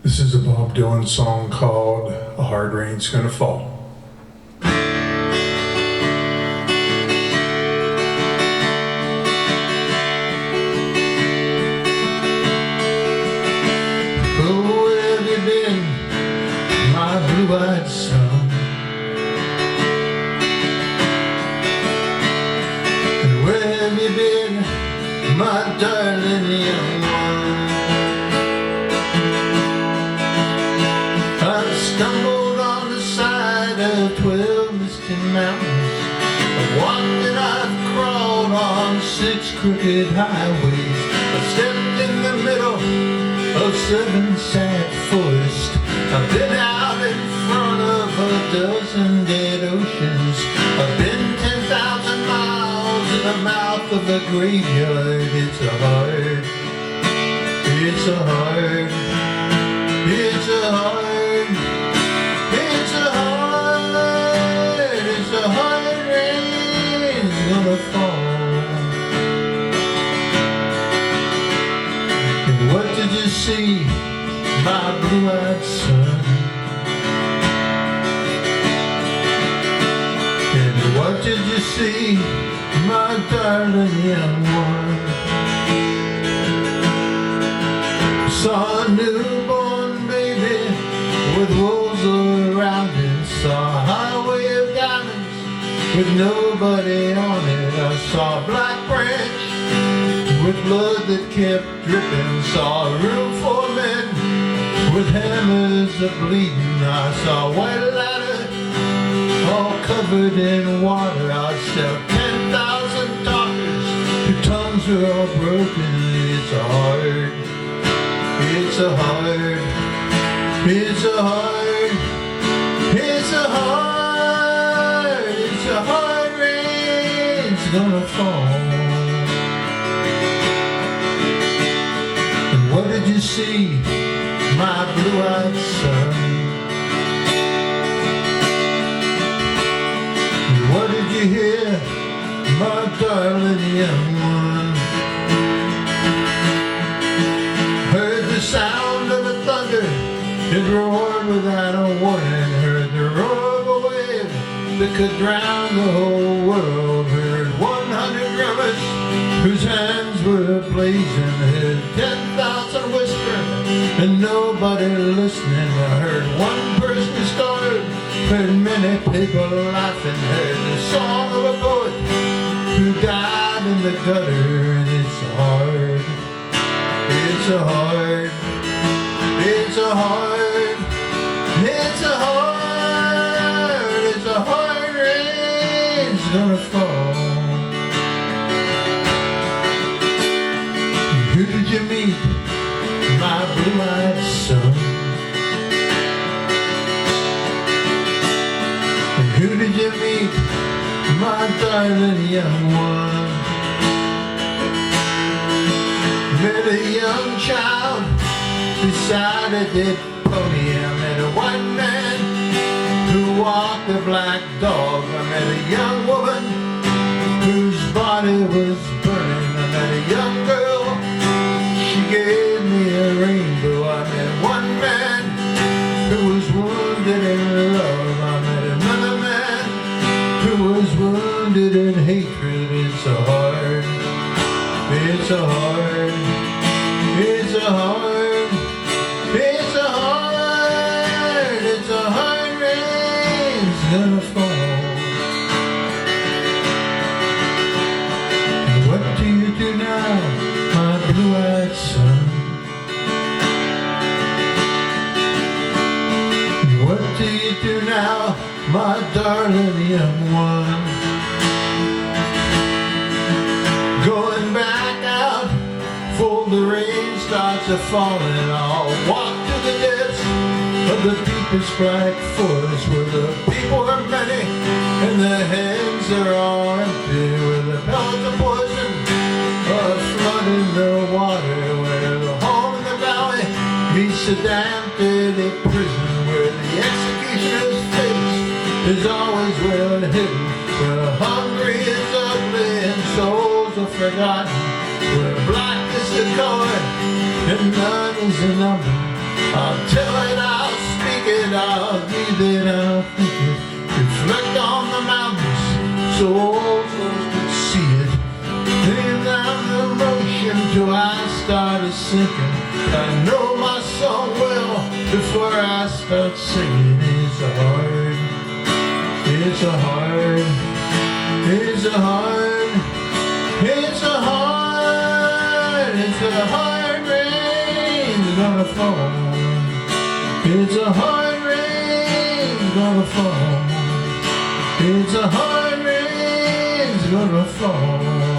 This is a Bob Dylan song called A Hard Rain's Gonna Fall. Oh, where have you been, my blue-eyed son? And where have you been, my darling young one? I've stumbled on the side of 12 misty mountains. I've walked and I've crawled on 6 crooked highways. I've stepped in the middle of 7 sad forests. I've been out in front of a dozen dead oceans. I've been 10,000 miles in the mouth of a graveyard. It's a hard, it's a hard, it's a hard, it's a hard rain's gonna fall. And what did you see, my blue-eyed son? And what did you see, my darling young one? Saw a newborn baby with wolves around it. Saw a highway of diamonds with nobody on it. I saw a black branch with blood that kept dripping. Saw a room full of men with hammers a-bleeding. I saw a white ladder all covered in water. I saw 10,000 talkers whose tongues were all broken. It's a hard, it's a hard, it's a hard, it's a hard, it's a hard rain's gonna fall. And what did you see, my blue-eyed son? And what did you hear, my darling young one? Heard the sound of the thunder, it roared without a warning. Heard the roar of a wave that could drown the whole world. Heard 100 drummers whose hands were blazing. Heard 10,000 whispering and nobody listening. I heard one person starve, heard many people laughing. Heard the song of a poet who died in the gutter. And it's hard, it's a hard, it's a hard, it's a hard, it's a hard rain's gonna fall. And who did you meet, my blue-eyed son? And who did you meet, my darling young one? Met a young child beside a dead pony. I met a white man who walked a black dog. I met a young woman whose body was burning. I met a young girl, she gave me a rainbow. I met one man who was wounded in love. I met another man who was wounded in hatred. It's a hard, it's a hard, it's a hard, it's a hard, it's a hard rain's gonna fall. And what do you do now, my blue-eyed son? And what do you do now, my darling young one? Going back out, before the rain starts a-falling, I'll walk to the depths of the deepest black forest, where the people are many and their hands are all empty, where the pellets of poison are flooding the water, where the hole in the valley meets the damp dirty prison, where the executioner's face is always well hidden, where hungry is ugly and souls are forgotten, where black is the color and none is the number, I'll tell it, I'll speak it, I'll breathe it, I'll think it. Reflect on the mountains so all those could see it. Lay down the motion till I started sinking. I know my song well before I start singing. It's a hard, it's a hard, it's a hard, it's a hard, it's a hard rain's gonna fall. It's a hard rain's gonna fall. It's a hard rain's gonna fall.